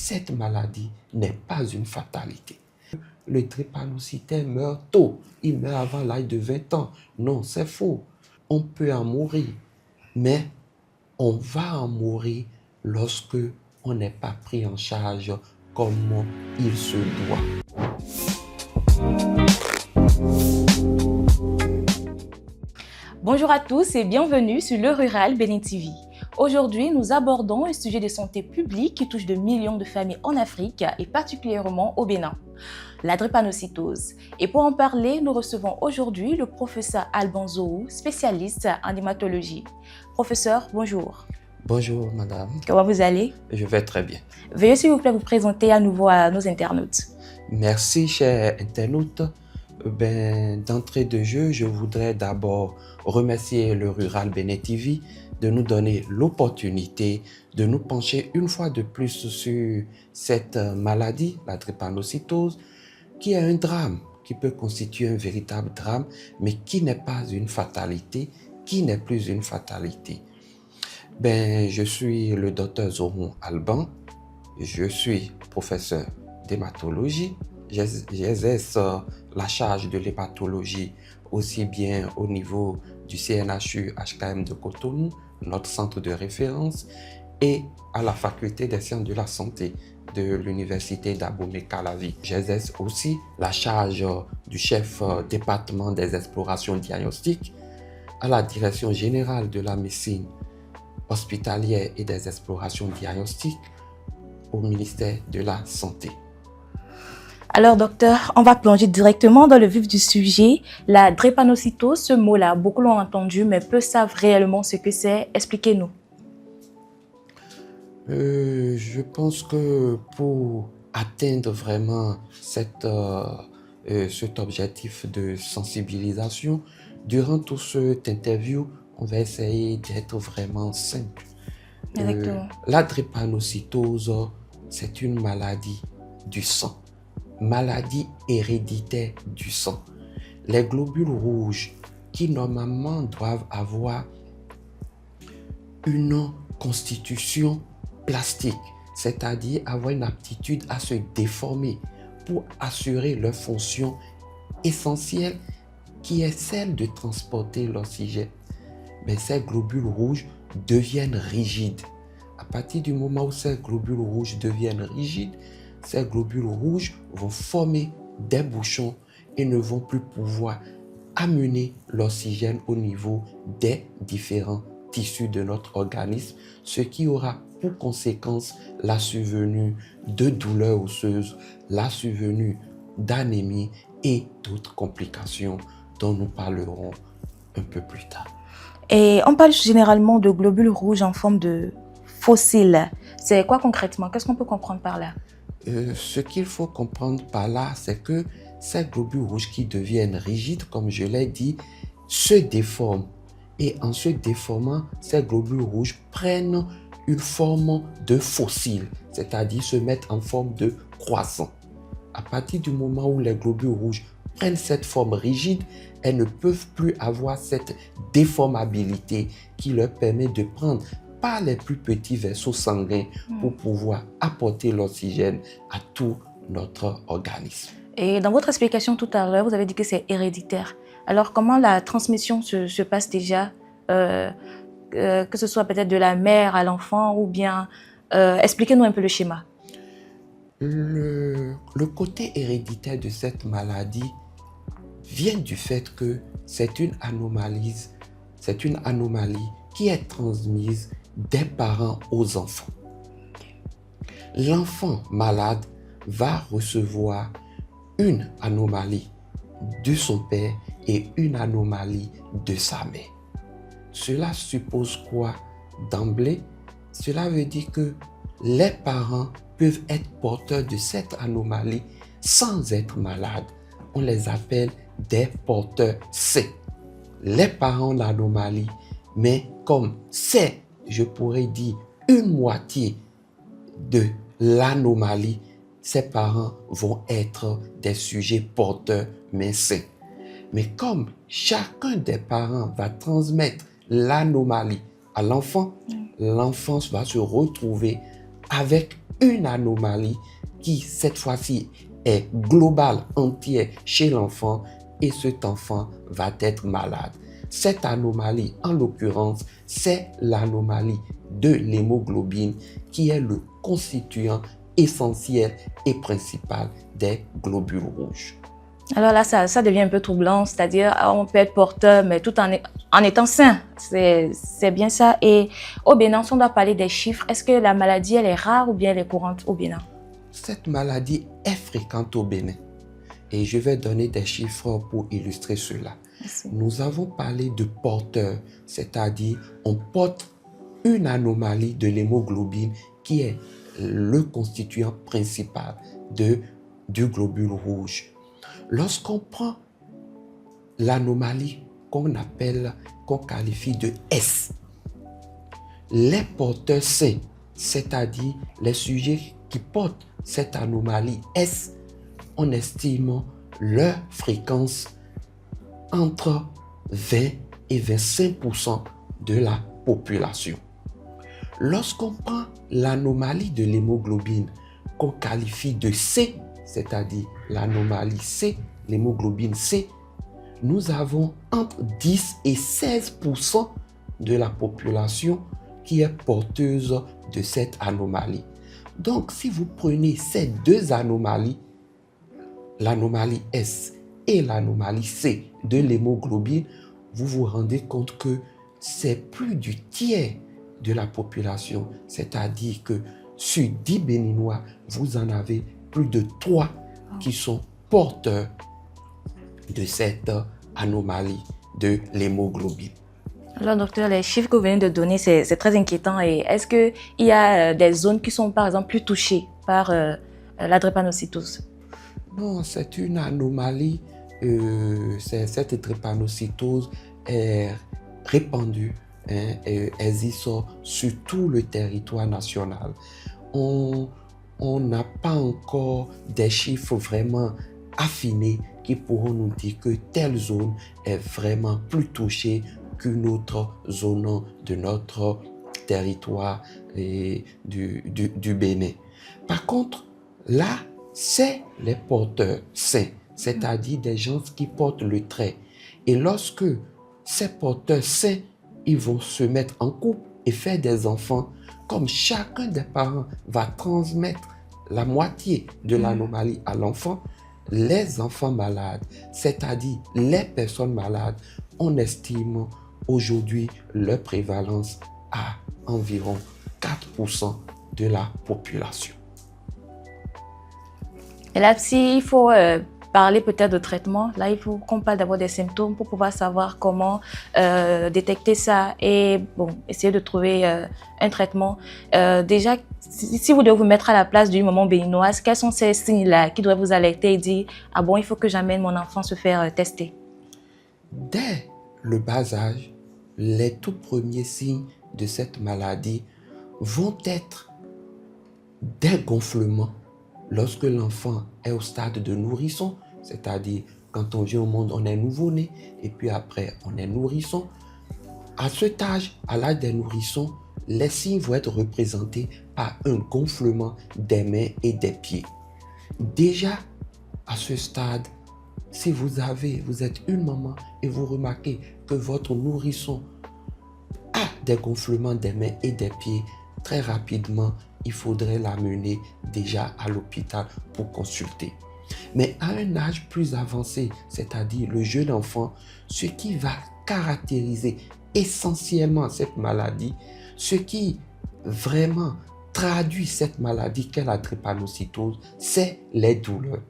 cette maladie n'est pas une fatalité. Le drépanocytaire meurt tôt, il meurt avant l'âge de 20 ans. Non, c'est faux. On peut en mourir, mais on va en mourir lorsque on n'est pas pris en charge comme il se doit. Bonjour à tous et bienvenue sur Le Rural Bénin TV. Aujourd'hui, nous abordons un sujet de santé publique qui touche de millions de familles en Afrique et particulièrement au Bénin, la drépanocytose. Et pour en parler, nous recevons aujourd'hui le professeur Alban Zohou, spécialiste en hématologie. Professeur, bonjour. Bonjour madame. Comment vous allez? Je vais très bien. Veuillez s'il vous plaît vous présenter à nouveau à nos internautes. Merci chers internautes. D'entrée de jeu, je voudrais d'abord remercier le Rural Bénin TV de nous donner l'opportunité de nous pencher une fois de plus sur cette maladie, la drépanocytose, qui est un drame, qui peut constituer un véritable drame, mais qui n'est pas une fatalité, qui n'est plus une fatalité. Je suis le docteur Zohou Alban, je suis professeur d'hématologie. J'exerce la charge de l'hématologie aussi bien au niveau du CNHU HKM de Cotonou, notre centre de référence, et à la faculté des sciences de la santé de l'université d'Abomey-Calavi. J'exerce aussi la charge du chef département des explorations diagnostiques à la direction générale de la médecine hospitalière et des explorations diagnostiques au ministère de la Santé. Alors docteur, on va plonger directement dans le vif du sujet. La drépanocytose, ce mot-là, beaucoup l'ont entendu, mais peu savent réellement ce que c'est. Expliquez-nous. Je pense que pour atteindre vraiment cet objectif de sensibilisation, durant toute cette interview, on va essayer d'être vraiment simple. Exactement. La drépanocytose, c'est une maladie du sang. Maladie héréditaire du sang. Les globules rouges qui normalement doivent avoir une constitution plastique, c'est-à-dire avoir une aptitude à se déformer pour assurer leur fonction essentielle qui est celle de transporter l'oxygène. Mais ces globules rouges deviennent rigides. À partir du moment où ces globules rouges deviennent rigides, ces globules rouges vont former des bouchons et ne vont plus pouvoir amener l'oxygène au niveau des différents tissus de notre organisme, ce qui aura pour conséquence la survenue de douleurs osseuses, la survenue d'anémie et d'autres complications dont nous parlerons un peu plus tard. Et on parle généralement de globules rouges en forme de fossiles. C'est quoi concrètement? Qu'est-ce qu'on peut comprendre par là? Ce qu'il faut comprendre par là, c'est que ces globules rouges qui deviennent rigides, comme je l'ai dit, se déforment. Et en se déformant, ces globules rouges prennent une forme de fossile, c'est-à-dire se mettent en forme de croissant. À partir du moment où les globules rouges prennent cette forme rigide, elles ne peuvent plus avoir cette déformabilité qui leur permet de prendre par les plus petits vaisseaux sanguins pour pouvoir apporter l'oxygène à tout notre organisme. Et dans votre explication tout à l'heure, vous avez dit que c'est héréditaire. Alors comment la transmission se passe déjà, que ce soit peut-être de la mère à l'enfant ou bien... expliquez-nous un peu le schéma. Le côté héréditaire de cette maladie vient du fait que c'est une anomalie qui est transmise des parents aux enfants. L'enfant malade va recevoir une anomalie de son père et une anomalie de sa mère. Cela suppose quoi d'emblée? Cela veut dire que les parents peuvent être porteurs de cette anomalie sans être malades. On les appelle des porteurs C. Les parents ont l'anomalie, mais comme c'est, je pourrais dire, une moitié de l'anomalie, ces parents vont être des sujets porteurs mais sains. Mais comme chacun des parents va transmettre l'anomalie à l'enfant, l'enfant va se retrouver avec une anomalie qui, cette fois-ci, est globale, entière chez l'enfant et cet enfant va être malade. Cette anomalie, en l'occurrence, c'est l'anomalie de l'hémoglobine qui est le constituant essentiel et principal des globules rouges. Alors là, ça devient un peu troublant, c'est-à-dire on peut être porteur, mais tout en étant sain. C'est bien ça. Et au Bénin, si on doit parler des chiffres, est-ce que la maladie, elle est rare ou bien elle est courante au Bénin? Cette maladie est fréquente au Bénin. Et je vais donner des chiffres pour illustrer cela. Merci. Nous avons parlé de porteurs, c'est-à-dire on porte une anomalie de l'hémoglobine qui est le constituant principal du globule rouge. Lorsqu'on prend l'anomalie qu'on qualifie de S, les porteurs sains, c'est-à-dire les sujets qui portent cette anomalie S, on estime leur fréquence entre 20 et 25% de la population. Lorsqu'on prend l'anomalie de l'hémoglobine qu'on qualifie de C, c'est-à-dire l'anomalie C, l'hémoglobine C, nous avons entre 10 et 16% de la population qui est porteuse de cette anomalie. Donc, si vous prenez ces deux anomalies, l'anomalie S et l'anomalie C de l'hémoglobine, vous vous rendez compte que c'est plus du tiers de la population. C'est-à-dire que sur 10 Béninois, vous en avez plus de 3 qui sont porteurs de cette anomalie de l'hémoglobine. Alors, docteur, les chiffres que vous venez de donner, c'est très inquiétant. Et est-ce qu'il y a des zones qui sont, par exemple, plus touchées par la drépanocytose? Non, c'est une anomalie. Cette drépanocytose est répandue, et existe sur tout le territoire national. On n'a pas encore des chiffres vraiment affinés qui pourront nous dire que telle zone est vraiment plus touchée qu'une autre zone de notre territoire du Bénin. Par contre, là, c'est les porteurs sains, c'est-à-dire des gens qui portent le trait. Et lorsque ces porteurs sains, ils vont se mettre en couple et faire des enfants, comme chacun des parents va transmettre la moitié de l'anomalie à l'enfant, les enfants malades, c'est-à-dire les personnes malades, on estime aujourd'hui leur prévalence à environ 4% de la population. Et là, s'il faut parler peut-être de traitement, là, il faut qu'on parle d'abord des symptômes pour pouvoir savoir comment détecter ça et essayer de trouver un traitement. Déjà, si vous devez vous mettre à la place d'une maman béninoise, quels sont ces signes-là qui doivent vous alerter et dire « Ah bon, il faut que j'amène mon enfant se faire tester ». Dès le bas âge, les tout premiers signes de cette maladie vont être des gonflements lorsque l'enfant est au stade de nourrisson, c'est-à-dire quand on vient au monde, on est nouveau-né et puis après, on est nourrisson. À cet âge, à l'âge des nourrissons, les signes vont être représentés par un gonflement des mains et des pieds. Déjà, à ce stade, si vous êtes une maman et vous remarquez que votre nourrisson a des gonflements des mains et des pieds, très rapidement, il faudrait l'amener déjà à l'hôpital pour consulter. Mais à un âge plus avancé, c'est-à-dire le jeune enfant, ce qui va caractériser essentiellement cette maladie, ce qui vraiment traduit cette maladie qu'est la drépanocytose, c'est les douleurs.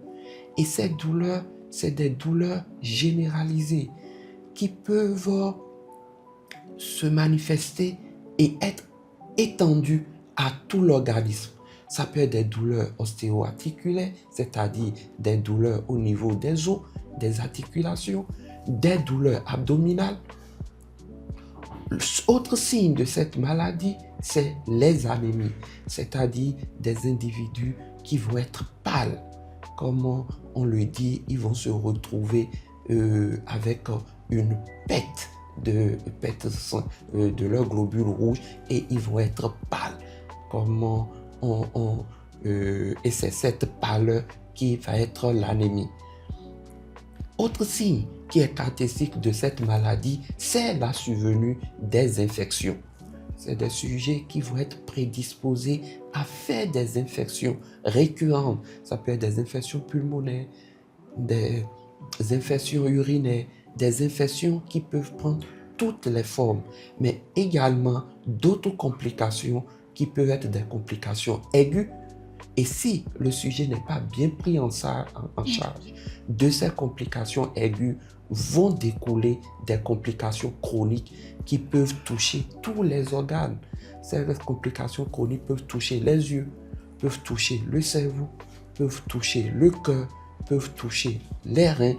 Et ces douleurs, c'est des douleurs généralisées qui peuvent se manifester et être étendues à tout l'organisme. Ça peut être des douleurs ostéo-articulaires, c'est-à-dire des douleurs au niveau des os, des articulations, des douleurs abdominales. Autre signe de cette maladie, c'est les anémies, c'est-à-dire des individus qui vont être pâles. Comme on le dit, ils vont se retrouver avec une perte de leur globule rouge et ils vont être pâles. Comme et c'est cette pâleur qui va être l'anémie. Autre signe qui est caractéristique de cette maladie, c'est la survenue des infections. C'est des sujets qui vont être prédisposés à faire des infections récurrentes. Ça peut être des infections pulmonaires, des infections urinaires, des infections qui peuvent prendre toutes les formes, mais également d'autres complications qui peuvent être des complications aiguës. Et si le sujet n'est pas bien pris en charge, de ces complications aiguës vont découler des complications chroniques qui peuvent toucher tous les organes. Ces complications chroniques peuvent toucher les yeux, peuvent toucher le cerveau, peuvent toucher le cœur, peuvent toucher les reins,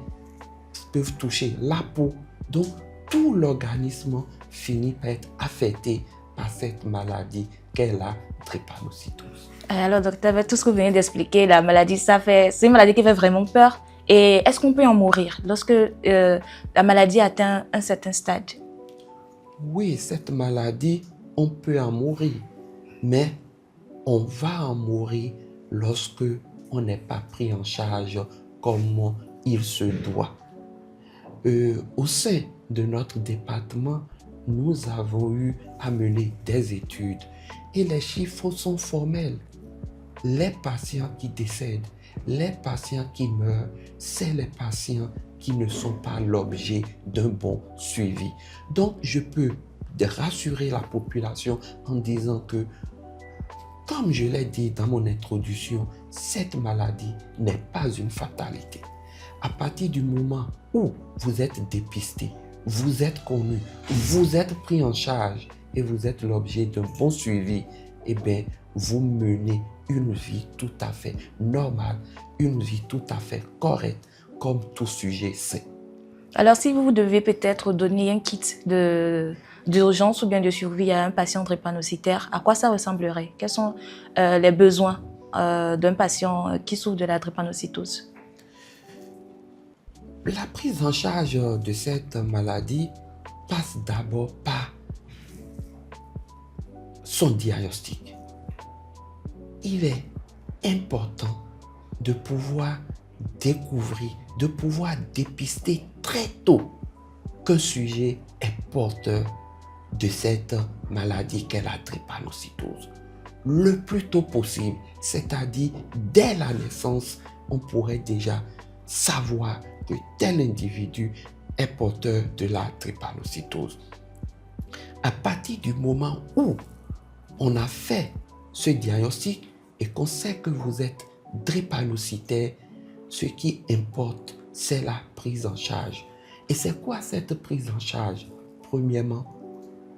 peuvent toucher la peau. Donc, tout l'organisme finit par être affecté par cette maladie qu'est la drépanocytose. Alors, docteur, tout ce que vous venez d'expliquer, la maladie, c'est une maladie qui fait vraiment peur. Et est-ce qu'on peut en mourir lorsque la maladie atteint un certain stade? Oui, cette maladie, on peut en mourir, mais on va en mourir lorsque on n'est pas pris en charge comme il se doit. Au sein de notre département, nous avons eu à mener des études et les chiffres sont formels. Les patients qui décèdent, les patients qui meurent, c'est les patients qui ne sont pas l'objet d'un bon suivi. Donc, je peux rassurer la population en disant que, comme je l'ai dit dans mon introduction, cette maladie n'est pas une fatalité. À partir du moment où vous êtes dépisté, vous êtes connu, vous êtes pris en charge et vous êtes l'objet d'un bon suivi, eh bien, vous menez une vie tout à fait normale, une vie tout à fait correcte, comme tout sujet sain. Alors, si vous devez peut-être donner un kit d'urgence ou bien de survie à un patient drépanocytaire, à quoi ça ressemblerait? Quels sont les besoins d'un patient qui souffre de la drépanocytose? La prise en charge de cette maladie passe d'abord par son diagnostic. Il est important de pouvoir découvrir, de pouvoir dépister très tôt qu'un sujet est porteur de cette maladie qu'est la drépanocytose. Le plus tôt possible, c'est-à-dire dès la naissance, on pourrait déjà savoir que tel individu est porteur de la drépanocytose. À partir du moment où on a fait ce diagnostic et qu'on sait que vous êtes drépanocytaire, ce qui importe, c'est la prise en charge. Et c'est quoi cette prise en charge? Premièrement,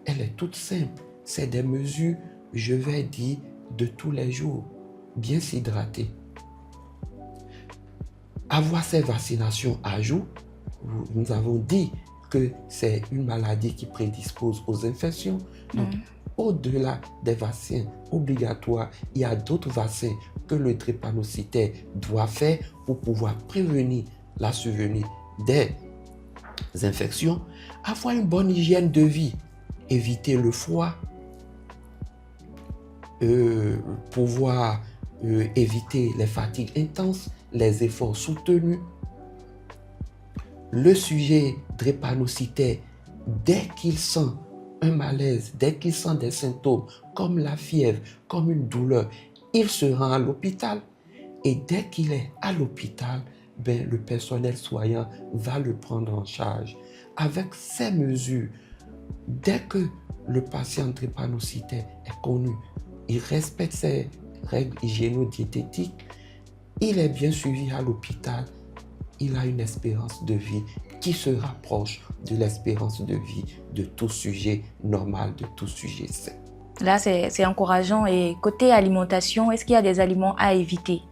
elle est toute simple. C'est des mesures, je vais dire, de tous les jours. Bien s'hydrater. Avoir ces vaccinations à jour. Nous avons dit que c'est une maladie qui prédispose aux infections. Donc, au-delà des vaccins obligatoires, il y a d'autres vaccins que le drépanocytaire doit faire pour pouvoir prévenir la survenue des infections. Avoir une bonne hygiène de vie, éviter le froid, pouvoir éviter les fatigues intenses, les efforts soutenus. Le sujet drépanocytaire, dès qu'il sent un malaise, dès qu'il sent des symptômes comme la fièvre, comme une douleur, il se rend à l'hôpital. Et dès qu'il est à l'hôpital, le personnel soignant va le prendre en charge. Avec ces mesures, dès que le patient drépanocytaire est connu, il respecte ses règles hygiéno-diététiques, il est bien suivi à l'hôpital, il a une espérance de vie qui se rapproche de l'espérance de vie de tout sujet normal, de tout sujet sain. Là, c'est encourageant. Et côté alimentation, est-ce qu'il y a des aliments à éviter?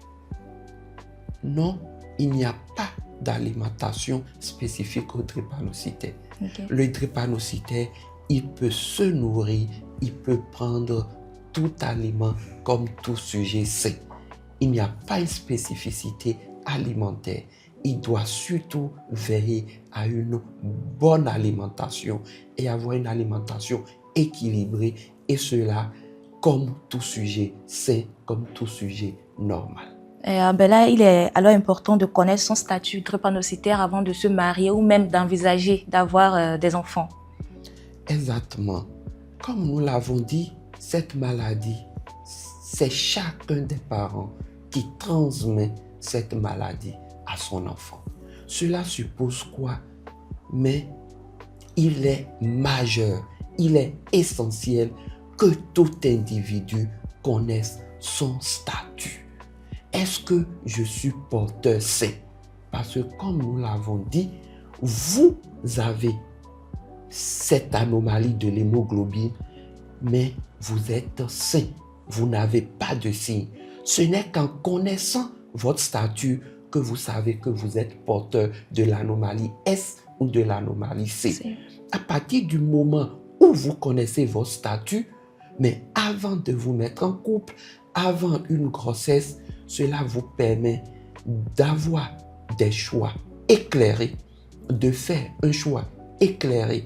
Non, il n'y a pas d'alimentation spécifique au drépanocytaire. Okay. Le drépanocytaire, il peut se nourrir, il peut prendre tout aliment comme tout sujet sain. Il n'y a pas une spécificité alimentaire. Il doit surtout veiller à une bonne alimentation et avoir une alimentation équilibrée, et cela comme tout sujet sain, comme tout sujet normal. Là, il est alors important de connaître son statut drépanocytaire avant de se marier ou même d'envisager d'avoir des enfants. Exactement. Comme nous l'avons dit, cette maladie, c'est chacun des parents qui transmet cette maladie à son enfant. Cela suppose quoi? Mais il est majeur, il est essentiel que tout individu connaisse son statut. Est-ce que je suis porteur sain? Parce que comme nous l'avons dit, vous avez cette anomalie de l'hémoglobine, mais vous êtes sain, vous n'avez pas de signe. Ce n'est qu'en connaissant votre statut que vous savez que vous êtes porteur de l'anomalie S ou de l'anomalie C. À partir du moment où vous connaissez votre statut, mais avant de vous mettre en couple, avant une grossesse, cela vous permet d'avoir des choix éclairés, de faire un choix éclairé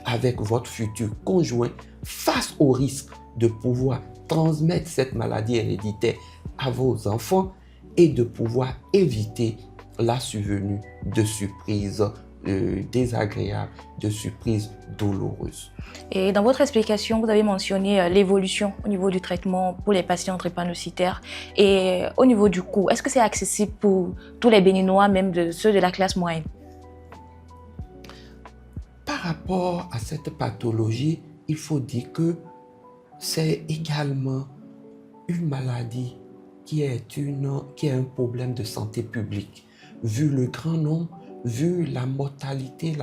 avec votre futur conjoint face au risque de pouvoir transmettre cette maladie héréditaire à vos enfants et de pouvoir éviter la survenue de surprises désagréables, de surprises douloureuses. Et dans votre explication, vous avez mentionné l'évolution au niveau du traitement pour les patients drépanocytaires et au niveau du coût. Est-ce que c'est accessible pour tous les Béninois, même ceux de la classe moyenne? Par rapport à cette pathologie, il faut dire que c'est également une maladie qui est un problème de santé publique. Vu le grand nombre, vu la mortalité,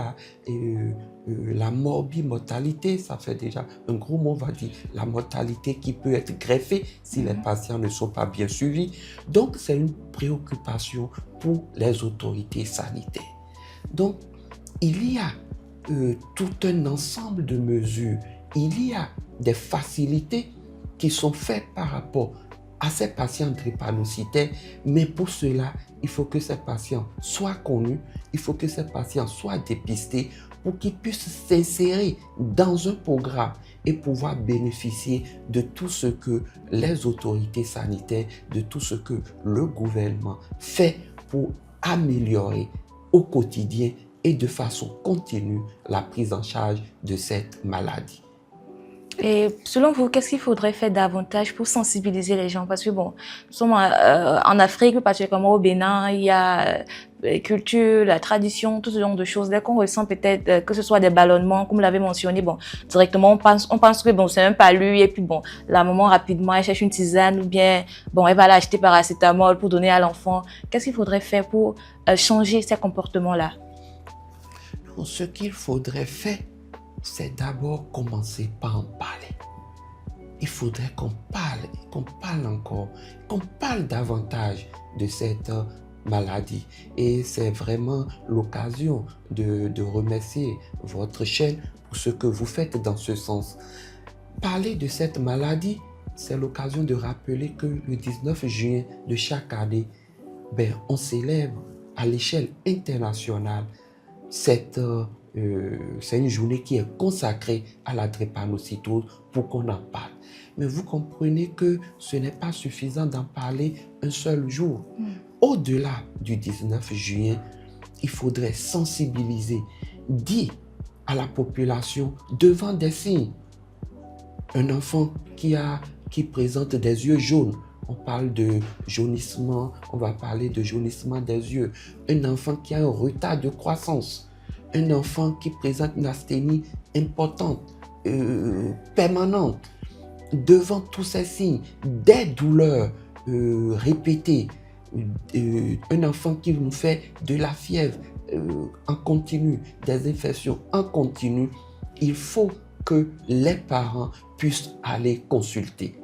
la morbimortalité, ça fait déjà un gros mot, on va dire, la mortalité qui peut être greffée si les patients ne sont pas bien suivis. Donc, c'est une préoccupation pour les autorités sanitaires. Donc, il y a tout un ensemble de mesures. Il y a des facilités qui sont faites par rapport à ces patients drépanocytaires, mais pour cela, il faut que ces patients soient connus, il faut que ces patients soient dépistés pour qu'ils puissent s'insérer dans un programme et pouvoir bénéficier de tout ce que les autorités sanitaires, de tout ce que le gouvernement fait pour améliorer au quotidien et de façon continue la prise en charge de cette maladie. Et selon vous, qu'est-ce qu'il faudrait faire davantage pour sensibiliser les gens? Parce que bon, nous sommes en Afrique, particulièrement au Bénin, il y a la culture, la tradition, tout ce genre de choses. Dès qu'on ressent peut-être que ce soit des ballonnements, comme vous l'avez mentionné, bon, directement on pense que bon, c'est même pas lui, et puis bon, la maman rapidement elle cherche une tisane ou bien bon, elle va l'acheter paracétamol pour donner à l'enfant. Qu'est-ce qu'il faudrait faire pour changer ces comportements-là? Ce qu'il faudrait faire, c'est d'abord commencer par en parler. Il faudrait qu'on parle encore, qu'on parle davantage de cette maladie. Et c'est vraiment l'occasion de remercier votre chaîne pour ce que vous faites dans ce sens. Parler de cette maladie, c'est l'occasion de rappeler que le 19 juin de chaque année, on célèbre à l'échelle internationale c'est une journée qui est consacrée à la drépanocytose pour qu'on en parle. Mais vous comprenez que ce n'est pas suffisant d'en parler un seul jour. Au-delà du 19 juin, il faudrait sensibiliser, dire à la population devant des signes. Un enfant qui présente des yeux jaunes, on parle de jaunissement, on va parler de jaunissement des yeux. Un enfant qui a un retard de croissance. Un enfant qui présente une asthénie importante, permanente. Devant tous ces signes, des douleurs répétées. Un enfant qui nous fait de la fièvre en continu, des infections en continu. Il faut que les parents puissent aller consulter.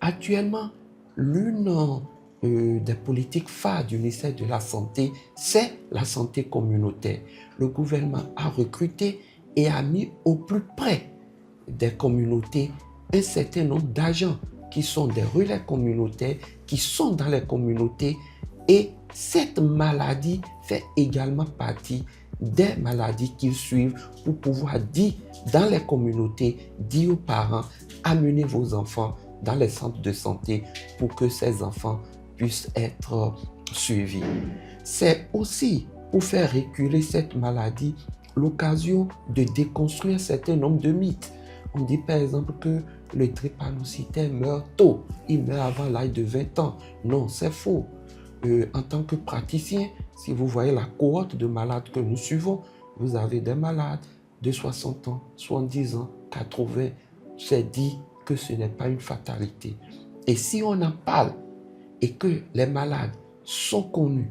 Actuellement, l'une des politiques phares du ministère de la Santé, c'est la santé communautaire. Le gouvernement a recruté et a mis au plus près des communautés un certain nombre d'agents qui sont des relais communautaires, qui sont dans les communautés. Et cette maladie fait également partie des maladies qu'ils suivent pour pouvoir dire dans les communautés, dire aux parents, amenez vos enfants dans les centres de santé pour que ces enfants puissent être suivis. C'est aussi pour faire reculer cette maladie l'occasion de déconstruire un certain nombre de mythes. On dit par exemple que le drépanocytaire meurt tôt, il meurt avant l'âge de 20 ans. Non, c'est faux. En tant que praticien, si vous voyez la cohorte de malades que nous suivons, vous avez des malades de 60 ans, 70 ans, 80. C'est dit que ce n'est pas une fatalité. Et si on en parle et que les malades sont connus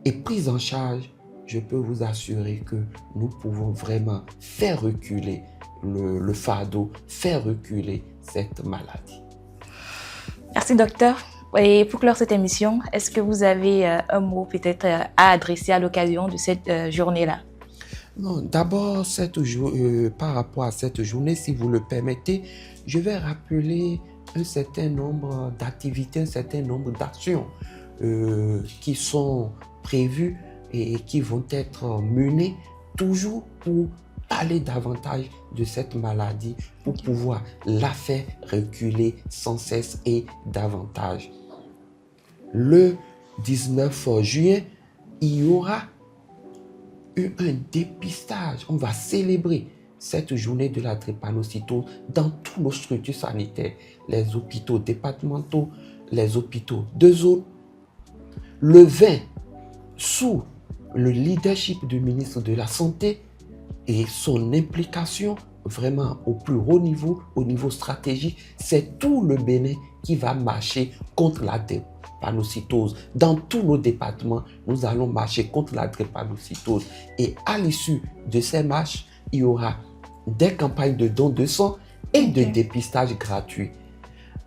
et pris en charge, je peux vous assurer que nous pouvons vraiment faire reculer le fardeau, faire reculer cette maladie. Merci docteur. Et pour clore cette émission, est-ce que vous avez un mot peut-être à adresser à l'occasion de cette journée-là? Non, d'abord, par rapport à cette journée, si vous le permettez, je vais rappeler un certain nombre d'activités, un certain nombre d'actions qui sont prévues et qui vont être menées toujours pour parler davantage de cette maladie, pour pouvoir la faire reculer sans cesse et davantage. Le 19 juillet, il y aura un dépistage. On va célébrer cette journée de la drépanocytose dans tous nos structures sanitaires, les hôpitaux départementaux, les hôpitaux de zone. Le 20, sous le leadership du ministre de la Santé et son implication vraiment au plus haut niveau, au niveau stratégique, c'est tout le Bénin qui va marcher contre la drépanocytose. Dans tous nos départements, nous allons marcher contre la drépanocytose. Et à l'issue de ces marches, il y aura des campagnes de dons de sang et de dépistage gratuit.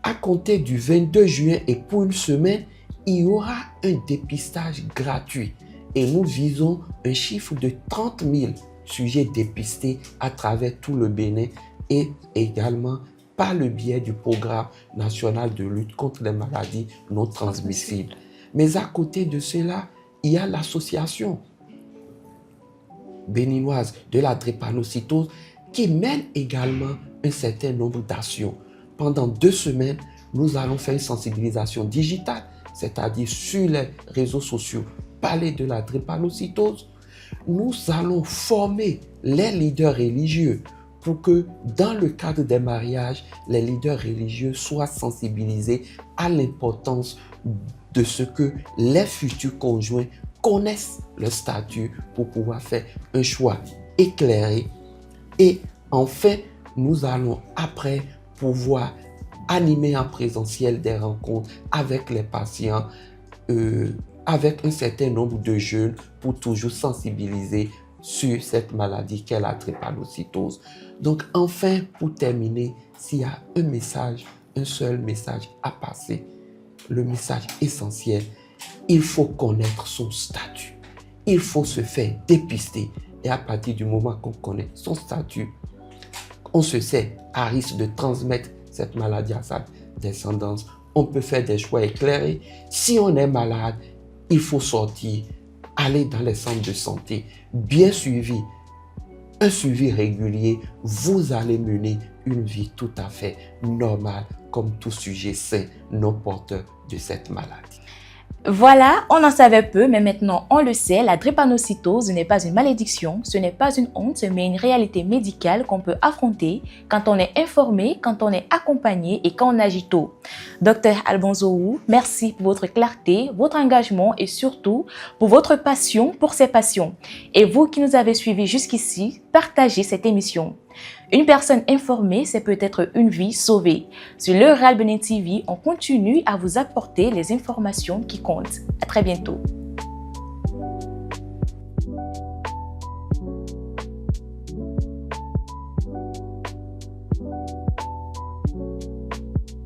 À compter du 22 juin et pour une semaine, il y aura un dépistage gratuit. Et nous visons un chiffre de 30 000 sujets dépistés à travers tout le Bénin et également par le biais du programme national de lutte contre les maladies non transmissibles. Mais à côté de cela, il y a l'association béninoise de la drépanocytose qui mène également un certain nombre d'actions. Pendant 2 semaines, nous allons faire une sensibilisation digitale, c'est-à-dire sur les réseaux sociaux, parler de la drépanocytose. Nous allons former les leaders religieux pour que dans le cadre des mariages, les leaders religieux soient sensibilisés à l'importance de ce que les futurs conjoints connaissent le statut pour pouvoir faire un choix éclairé. Et enfin, nous allons après pouvoir animer en présentiel des rencontres avec les patients, avec un certain nombre de jeunes pour toujours sensibiliser sur cette maladie qu'est la drépanocytose. Donc enfin, pour terminer, s'il y a un message, un seul message à passer, le message essentiel, il faut connaître son statut. Il faut se faire dépister. Et à partir du moment qu'on connaît son statut, on se sait à risque de transmettre cette maladie à sa descendance. On peut faire des choix éclairés. Si on est malade, il faut sortir, aller dans les centres de santé, bien suivi, un suivi régulier. Vous allez mener une vie tout à fait normale, comme tout sujet sain, non porteur de cette maladie. Voilà, on en savait peu, mais maintenant on le sait, la drépanocytose n'est pas une malédiction, ce n'est pas une honte, mais une réalité médicale qu'on peut affronter quand on est informé, quand on est accompagné et quand on agit tôt. Docteur Alban Zohou, merci pour votre clarté, votre engagement et surtout pour votre passion pour ces passions. Et vous qui nous avez suivis jusqu'ici, partagez cette émission. Une personne informée, c'est peut-être une vie sauvée. Sur Le Rural Bénin TV, on continue à vous apporter les informations qui comptent. À très bientôt.